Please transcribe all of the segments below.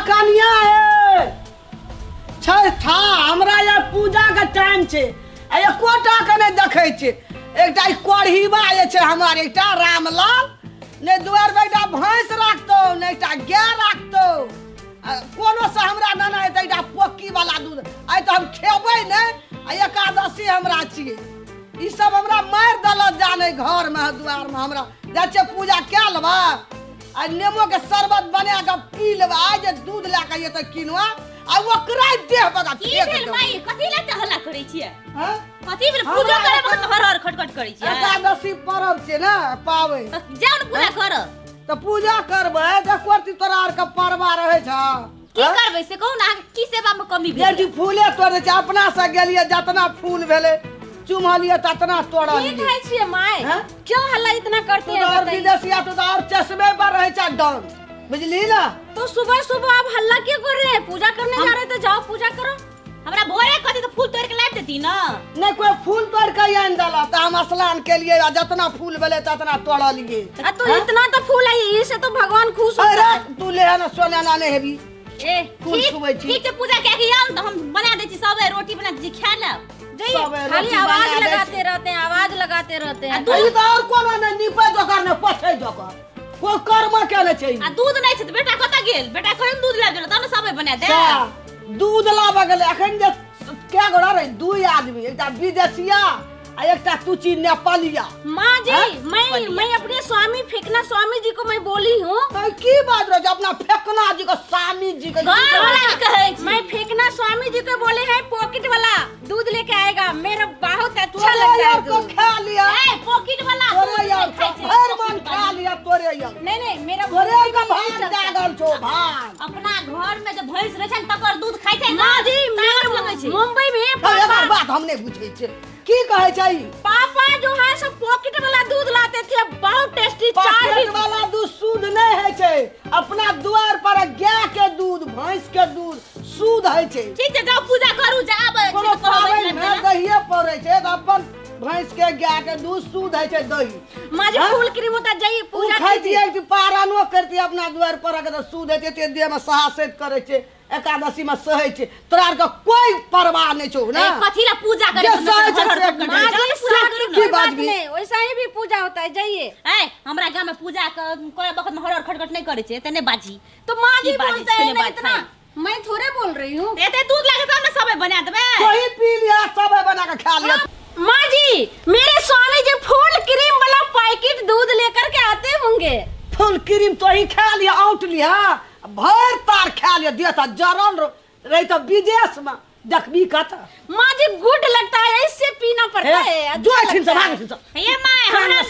कनिया है था हमरा ये पूजा के टाइम छे आ कोटा के नहीं देखे छे एकटा कोढ़ीबा जे छे हमर एकटा रामलाल ने दुआर बेटा भैंस राखतो ने एकटा गाय राखतो कोनो से हमरा नाना है एकटा पोक्की वाला दूध आइ त हम खेबै ने एकादशी हमरा छिए ई सब हमरा मार दल जाने घर में दुआर में हमरा जाचे पूजा के लेबा आ नेमो के शरबत बना के पी लेबा आ जे दूध ला के ये त किनवा आ ओकरा देह बगा फेंक दे माई कथि ला त हल्ला करै छियै हां कथि बेर पूजा करे वक्त हर हर खटखट करै छियै एकादशी पर्व छै ना पावे जाउ न पूजा कर त पूजा करबै त कोर्ती तोरा आर के परवा रहै छ की करबै से कहू ना की सेवा में कमी भेल जी फूले तोड़े छै अपना से गेलिए जतना फूल भेले चुमलिए ततना तोड़ा लिए खाइ छियै माई क्यों हल्ला इतना करते हैं और विदेशिया तो और चश्मे पर रहै छ डांस बुझली ना तो सुबह सुबह आप हल्ला क्यों कर रहे हैं पूजा करने जा रहे तो जाओ पूजा करो हमरा भोरे कथि तो फूल तोड़ के लाब देती ना नहीं कोई फूल तोड़ के आन दला त हम स्नान के लिए जतना फूल भेले ततना तोड़ा लिए तो इतना तो फूल है इससे तो भगवान खुश हो अरे तू ले ना सोना ना नहीं हेबी ए फूल छुबै छी ठीक है पूजा के आउ तो हम बना दे छी सब रोटी बना दे खा ले जाइए खाली आवाज लगाते रहते हैं अई त और कोनो नहीं निपे जोकर ने पछै जोकर कोई कर्म केले छै आ दूध नहीं छै त बेटा कत गेल बेटा खन दूध ला देला तने सबे बना दे दूध लाबा गेले अखन जे के गोड़ा रे दुई आदमी एकटा विदेशिया आ एकटा तुची नेपालिया मां जी मैं अपने स्वामी फेकना स्वामी जी को मैं बोली हूं तो की बात रे अपना फेकना जी को स्वामी जी को कहै छी मैं फेकना स्वामी जी को बोले हैं पॉकेट वाला दूध लेके आएगा मेरा बहुत अच्छा लगता है को खा लिया ए पॉकेट वाला तोरे यार हर मन खा लिया तोरे यार नहीं मेरा तोरे का भात जागल छो भात अपना घर में जो भैंस रहे छै तकर दूध खाइ छै ना जी मेरे मुंबई में एकर बात हम नहीं बुझै छै की कहै छै पापा जो है सब पॉकेट वाला दूध लाते थे बहुत टेस्टी पॉकेट वाला दूध शुद्ध नहीं है छै अपना द्वार पर गाय के दूध भैंस के दूध शुद्ध है छै ठीक है जाओ पूजा करू जाबे कोनो पाबनि में दहिए पड़ै छै त अपन भैंस के गाय के दूध शुद्ध है छै दही माजी फूल क्रीम उता जाइए पूजा खाइतिए कि पारानो करती अपना द्वार पर के शुद्ध है छै देह में सहासित करे छै एकादशी में सहै छै तोरा आर के कोई परवाह नहीं छौ ना कथि ला पूजा करे की बात भी वैसा ही भी पूजा होता है जाइए ए हमरा गांव में पूजा करे वक्त में हर खटखट नहीं करे छै तने बाजी तो मां जी बोलते हैं ना इतना मैं थोड़े बोल रही हूं एते दूध लाके सामने सबे बना देबे कोई पी लिया सबे बना के खा लिया मां जी मेरे स्वामी जी फूल क्रीम वाला पैकेट दूध लेकर के आते होंगे फूल क्रीम तो ही खा लिया आउट लिया भर तार खा लिया देता जरल रही तो विदेश में देखबी कत मां जी गुड लगता है इससे पीना पड़ता है जो छिन से भाग छिन से ये मां हमरा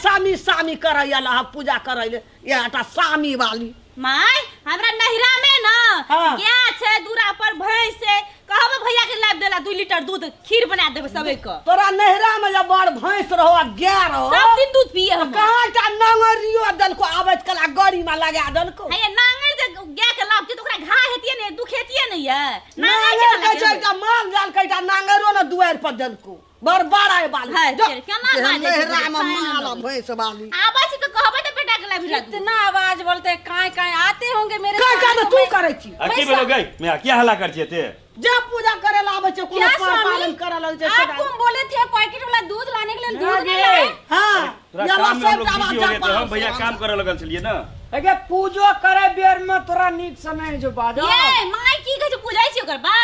सामी करैला पूजा करैले ये आटा सामी वाली माय हमरा नहिरा में ना गाय छै दूरा पर भैंस छै कहबे भैया के लाब देला 2 लीटर दूध खीर बना देबे सबे को तोरा नहिरा में जब बड़ भैंस रहो गाय रहो सब दिन दूध पिए हम कहांटा नांगरियो दलको आबत कला गड़ी में लगा दलको हे नांगर जे गाय के लाब छै तो ओकरा घा हेतिए ने दुख हेतिए ने ये नांगर के छै का माल जाल कइटा नांगरो न दुआर पर दलको बड़ बड़ा है बाल है केना बाजे नहिरा में माल भैंस वाली आबे छी तो कहबे तो बेटा के लाब इतना आवाज बोलते काय आते होंगे मेरे काय तू करे छी की बोलो गई मैं क्या हल्ला कर छिए ते जब पूजा करे ला आवे छै कोनो पालन करे ला छै आप तुम बोले थे पैकेट वाला दूध लाने के लिए दूध नहीं लाए हां या सब आवाज जा हम भैया काम करे लगल छलिए ना अगे पूजो करे बेर में तोरा नीक समय जो बाजो ये माय की कहे पूजाई छी ओकर बा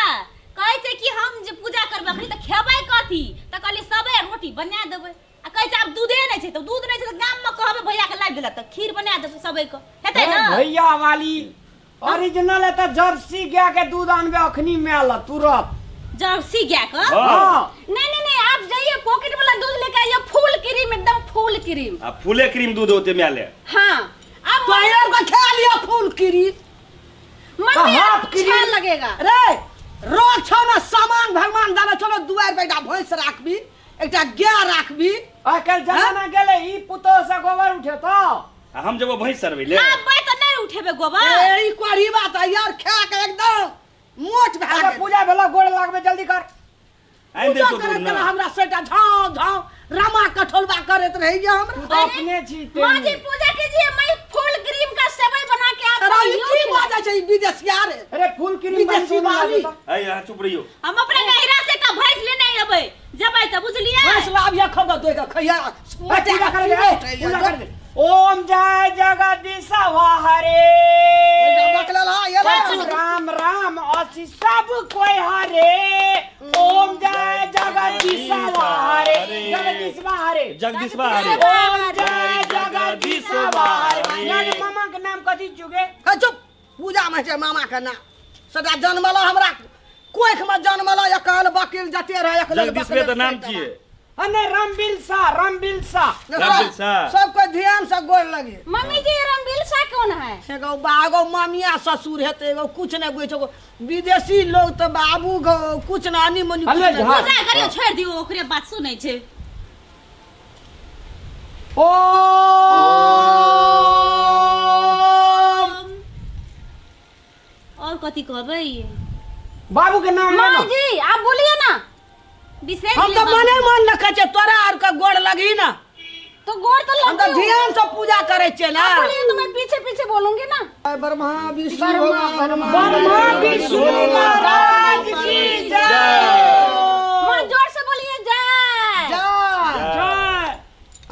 कहै छै कि हम जे पूजा करबै अखनी त खेबै कथि त कहली सबे रोटी बना देबै आ कहै छै अब दूधे नै छै त दूध नै छै त गाम में कहबै भैया के लाब देला त खीर बना देबै सबे को हेतै ना भैया वाली ओरिजिनल है त जर्सी गाय के दूध आनबे अखनी मेल तुरंत जर्सी गाय का हां नहीं आप जाइए पॉकेट वाला दूध लेके आइए फुल क्रीम एकदम फुल क्रीम अब फुले क्रीम दूध होते मेले हां अब तोयर को खा लिया फुल क्रीम मन अच्छा लगेगा रे रोज छो ना सामान भगवान दाना चलो दुआर बेटा भैंस राखबी एकटा गाय राखबी आकल जमाना गेले ई पुतो से गोबर उठे तो हम जब भैंस सरबे ले अब तो नहीं उठेबे गोबर ए ई कोरी बात है यार खा के एकदम मोट भा अरे पूजा भेला गोड़ लागबे जल्दी कर आइन दे तो दूर ना हमरा सेटा झाँ रामा कठोलवा करत रही हमरा तो अपने छी मां जी पूजा कीजिए मैं फुल क्रीम का सेवई बना के आता हूं की बात छे विदेशिया रे अरे फूल क्रीम विदेशी वाली अरे यहाँ चुप रहियो। हम अपने नहिरा से का भैंस लेने अबै जबै त बुझलिए। बस लाभ या खगा दो का खैया पूजा कर दे पूजा कर दे। ओम जय जगदीश हरे राम राम असी सब कोई हरे। ओम जय जगदीश हरे जगदीश हरे जगदीश हरे। ओम जय जगदीश हरे। यानी मामा के नाम कथी जुगे? चुप पूजा में छे मामा के नाम सदा जन्मला हमरा कोख में जन्मला एकल वकील जते रहे एकल जगदीश में तो नाम छिए। अने रामबिल शाह सबको ध्यान से गोर लगे। मम्मी जी रामबिल शाह कौन है? एगो बागो मामिया ससुर हेते एगो कुछ नहीं बुझे विदेशी लोग तो बाबू गो कुछ ना आनी मनी कुछ नहीं पूजा करियो छोड़ दियो ओकरे बात सुनै छे। ओम और कथी कहबै? बाबू के नाम माँ जी आप बोलिए ना। विशेष हम तो मने मन न कहे तोरा और का गोड़ लगी ना तो गोड़ तो हम तो ध्यान से पूजा करे छे ना। बोलिए तो मैं पीछे पीछे बोलूंगी ना। ब्रह्मा विष्णु ब्रह्मा विष्णु महाराज की जय। मां जोर से बोलिए जय जय।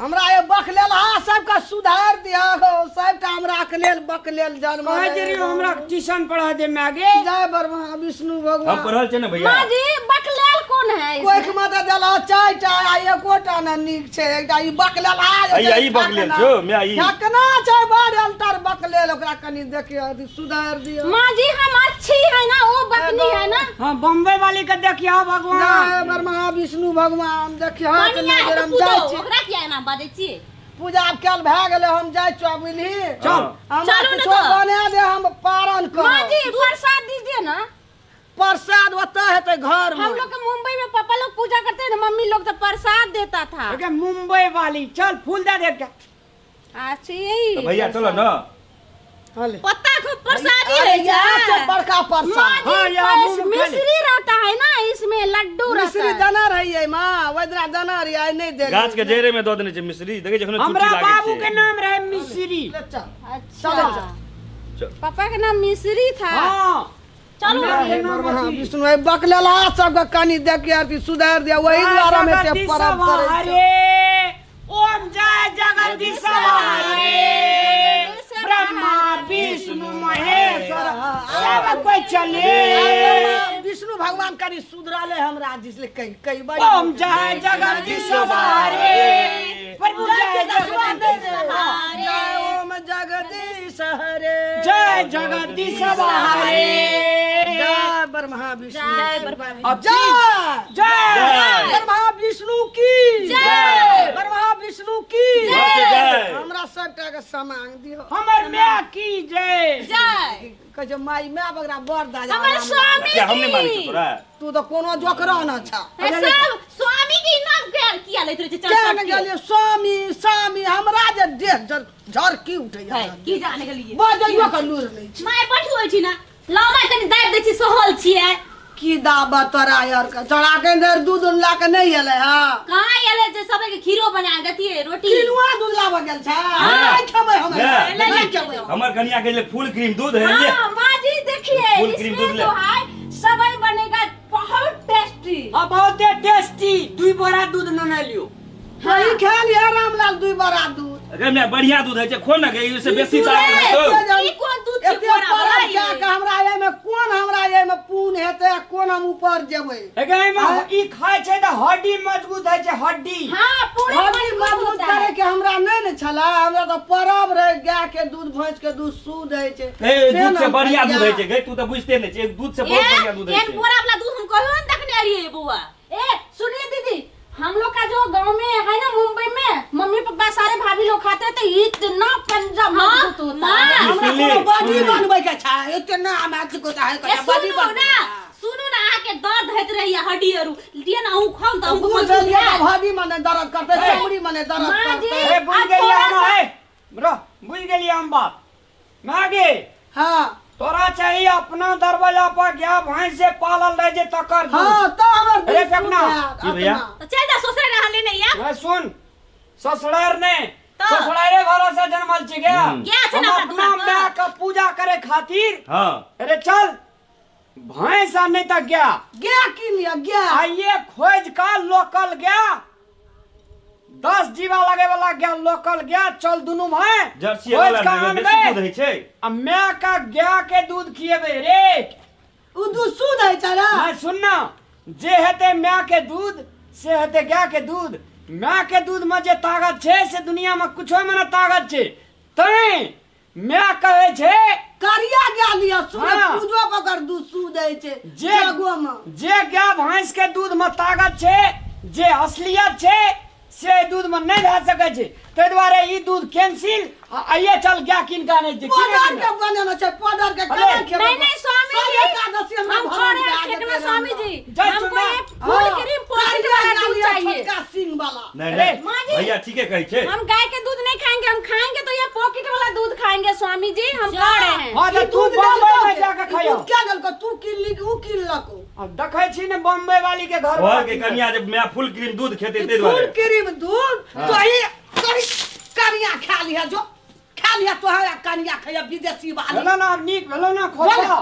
हमरा ये बकलेल हा सबका सुधार दिया हो सबटा हमरा के लेल बकलेल जन्म कहे जरी हमरा ट्यूशन पढ़ा दे में आगे। जय ब्रह्मा विष्णु हम भगवान। पढ़ल छे ना भैया। मां जी बकलेल कौन है? कोई के मत देला चाइटा आ एकोटा न नीक छे एकटा ई बकलेल आ आई बकलेल छो मैं आई। ठकना छे बड़ अंतर बकलेल ओकरा कनी देखियो सुधार दियो। मां जी हम अच्छी है ना वो बकनी है ना। हां बम्बई वाली के देखियो भगवान। जय ब्रह्मा विष्णु भगवान देखियो हाथ कनिया है नजर तो हम पूजो जाय छी ओकरा किया ना बाजै छी। पूजा अब कल भए गेले हम जाय छी बुझली चल हम चलू न कुछो तो। बना दे हम पारण कर। मां जी प्रसाद दीजिए ना। प्रसाद ओतऽ हेतै घर में। हम लोग के मुंबई में पापा लोग पूजा करते हैं ना मम्मी लोग तो प्रसाद देता था। ओके मुंबई वाली चल फूल दे दे क्या। अच्छा यही तो भैया चलो ना। हले पत्ता को प्रसादी अरे है यहाँ से बड़का मां प्रसाद जी हाँ, यहाँ मुंह में मिश्री रहता है ना इसमें लड्डू रहता मिश्री है। दाना रहिए माँ वैदरा दाना रही आई नहीं दे गाछ के जड़े में दो देने छे मिश्री देखे जखन छुट्टी हमरा लागे बाबू छे। के नाम रहे मिश्री। अच्छा चल। पापा का नाम मिश्री था। हां चलो विष्णु भाई बकलेला सबके कनी देख के आरती सुधार दिया वही द्वारा में ते परब करे छे। हरे ओम जय जगदीश हरे ब्रह्मा विष्णु महेश्वर सब कोई चले। विष्णु भगवान कनी सुधराले हमरा जिसले कई बार ओम जय जगदीश हरे प्रभु जय जगदीश जय ओम जगदीश हरे जय जगदीश हरे जय ब्रह्मा विष्णु जय ब्रह्मा अब जय जय ब्रह्मा विष्णु की जय। ब्रह्मा विष्णु की जय। हमरा सबटा के सामान दियो। हमर मां की जय। जय कहे माई मैं बगरा बर दादा हमारे स्वामी क्या हमने मानी की। छे तोरा? तू तो कोनो जोकरा न छा है सब स्वामी की नाम किया लेत रहे छे क्या न गेलिए स्वामी स्वामी हमरा जे देह झर की उठै है की जाने के लिए बजइयो के लूर नै छी माय बैठू होई छी ना लामा कनी दाब दै छी सोहल छियै। की दाबा तोरा यार का चढ़ा के अंदर दूध ला के नहीं एले हां कहां एले जे सबे के खीरो बना देतिए रोटी किनुआ दूध लाब गेल छा नहीं खेबै हम नहीं खेबै हमर कन्या के लिए फुल क्रीम दूध है ले। हां मां जी देखिए फुल क्रीम दूध इसमें ले। जो है सबई बनेगा बहुत टेस्टी। अब बहुत टेस्टी दुई बोरा दूध न लियो। नहीं खा लिया रामलाल दुई बड़ा दूध अरे मैं बढ़िया दूध है छे खो ना गई उससे बेसी दूध ताकत है। है तो। ई कोन दूध छे एते बोरा परब बोरा क्या के हमरा ये में कोन हमरा ये में पून हेते कोन हम ऊपर जेबै एगे में ई खाय छै त हड्डी मजबूत है छै हड्डी। हां पूरे हड्डी मजबूत करे के हमरा नहीं न छला हमरा तो परब रहे गाय के दूध भैंस के दूध शुद्ध है छे ए दूध से बढ़िया दूध है छे गई तू तो बुझते नहीं छे दूध से बहुत बढ़िया दूध है एक छे। बोरा वाला दूध हम कहियो न देखने रहिए बुआ। ए सुनिए दीदी हम लोग का जो गांव में है ना मुंबई में मम्मी पापा सारे भाभी लोग खाते थे इतना पंजा मजबूत होता है। हमरा कोनो बाजी बनबै के छा इतना मैच को है ए, कटा बाजी सुनू बन ना सुनू ना आके दर्द होत रही है हड्डी और लिए ना हूं खाऊं तो हमको बुझ मजबूत लिया है। भाभी मने दर्द करते चमड़ी मने दर्द माँ जी। करते ए बुझ गेलिए हम है ब्रो बुझ गेलिए हम बात मागे हां तोरा चाहिए अपना दरवाजा पर गया भैंस से पालल रह जे तकर दूध। हां तो हमर अरे दूध फेंकना। शुद्ध है, जी भैया। अपना। तो चल जा ससुरे रहले नहीं या मैं सुन ससुरार ने तो ससुरारे भरोसा जन्मल छी गया क्या छै हम ना अपना माँ का पूजा करे खातिर हाँ अरे चल भैंस नहीं तक गया गया की लिया गया आइए खोज का लोकल गया 10 जीवा लगे वाला गया लोकल गया चल दोनों भाई जर्सी खोज वाला का में आनबे बेसी दूध है छे अब मैं का गया के दूध खिएबे रे उ दूध शुद्ध है चला मैं सुनना जे हेते मैं के दूध से हेते गया के दूध मैं के दूध में जे ताकत छे से दुनिया में कुछो में ना ताकत छे तै मैं कहे छे करिया गया लिया शुद्ध हाँ। पूजो पकर दूध शुद्ध है छे जे जगो में जे गया भैंस के दूध में ताकत छे जे असलियत छे से दूध में नहीं रह सके छे ते द्वारे ई दूध कैंसिल आइए चल गया किन का नहीं पाउडर के बनाना छे पाउडर के अरे, केना खेबे नहीं स्वामी जी हम खड़े हैं ठेकना स्वामी जी जय हमको सुना। एक फूल क्रीम पॉकेट वाला दूध चाहिए छोटका सिंग वाला नहीं अरे, नहीं माँ जी। भैया ठीके कहे छे हम गाय के दूध नहीं खाएंगे हम खाएंगे तो ये पॉकेट वाला दूध खाएंगे स्वामी जी हम जा। कह रहे हैं हां तो तू बॉम्बे में जाके खायो तू क्या गल को तू किल्ली उ किल्लको अब देखै छी ने बॉम्बे वाली के घर और के कन्या जब मैं फुल क्रीम दूध खेते ते फूल द्वारे क्रीम दूध हाँ। तो ही कनिया खा लिया जो खा लिया तो है कनिया खया विदेशी वाली भेलो ना नीक भेलो ना खोजा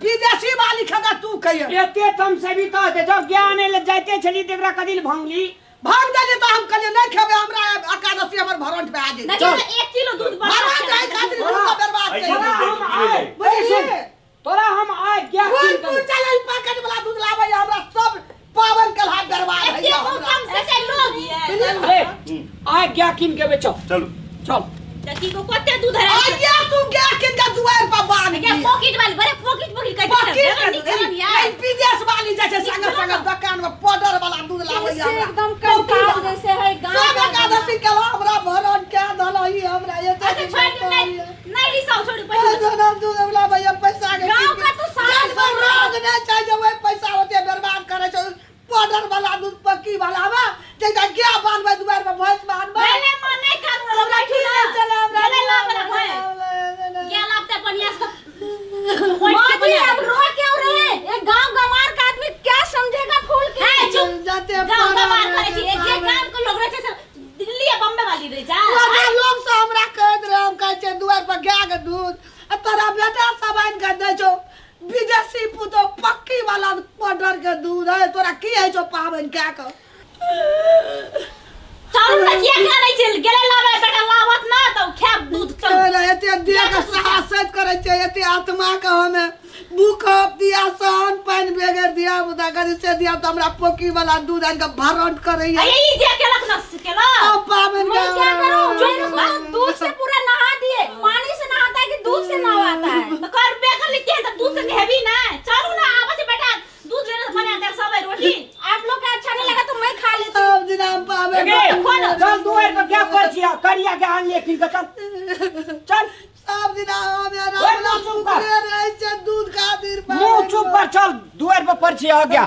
विदेशी वाली खगा तू खया एते तम से भी तो दे जब ज्ञान ले जाते छली तेकरा कदिल भंगली भाग जाले तो हम कले नहीं खेबे हमरा एकादशी हमर भरंट पे आ जे देखिए 1 किलो दूध भरंट है खातिर दूध का बर्बाद ऐसे कर दूध दे के पी ले बोलिए तोरा हम आ गया फूल फूल चले पैकेट वाला दूध लावे हमरा सब पावन कलहा बर्बाद है ये वो कम से लोग ये अरे आ गया किन के बेचो चलो चल लड़की को कते दूध है आइया तू क्या किनका दुआर पर बांध क्या दिया पॉकेट वाली बड़े पॉकेट का विदेश वाली जैसे संग संग दुकान में पाउडर वाला दूध लावे इससे एकदम कंकाल जैसे है गांव सब एकादशी कला हमरा भरन के धलही हमरा ये अच्छा छोड़ नहीं रिसाव छोड़ पैसा ना दूध वाला भैया पैसा के गांव का तो साग पर रोग नहीं चाहिए वही पैसा होते बर्बाद करे छो पाउडर वाला दूध पक्की वाला बा ते क्या बांधबे दुआर पर भैंस बांधबे मैंने मन नहीं कर रहा चला चले ला वाला भाई क्या लागते पनिया सब मां जी अब रो क्यों रहे ये गांव गमार का आदमी क्या समझेगा फूल की है चुप जाते गांव गमार करे छी ये गांव के लोग रहे छ दिल्ली या बम्बे वाली रहे जा लगे लोग से हमरा कहत रहे हम कहे छे दुआर पर गाय के दूध आ तोरा बेटा सब आइन के दे छो विदेशी पुतो पक्की वाला पाउडर के दूध है तोरा की है छो पावन क्या का चालू तकिया क्या नहीं चल गेले लावे बेटा लावत ना तो खेब दूध चल चल एते देह के साहस करे छे एते आत्मा के हमें भूख दिया सन पानी बेगर दिया बुदा कर से दिया तो हमरा पक्की वाला दूध आइन के भरंट करे ये जे केलक न केला अब पावन मैं क्या करूं जो दूध से पूरा नहा दिए पानी से नहाता है कि दूध से नहाता है तो कर बेकर लिखते हैं तो दूध से हेवी ना चलो ना आवाज बेटा दूध लेने बना दे सब रोटी आप लोग का अच्छा नहीं लगा तो मैं खा लेती हूं अब दिन हम पावन चल दुआर पर क्या परचिया करिया के आन ले किन चल चल सब दिन हम यार ओए, मुंह चुप कर। रहे छे दूध खातिर मुंह चुप कर चल दुआर पर परचिया आ गया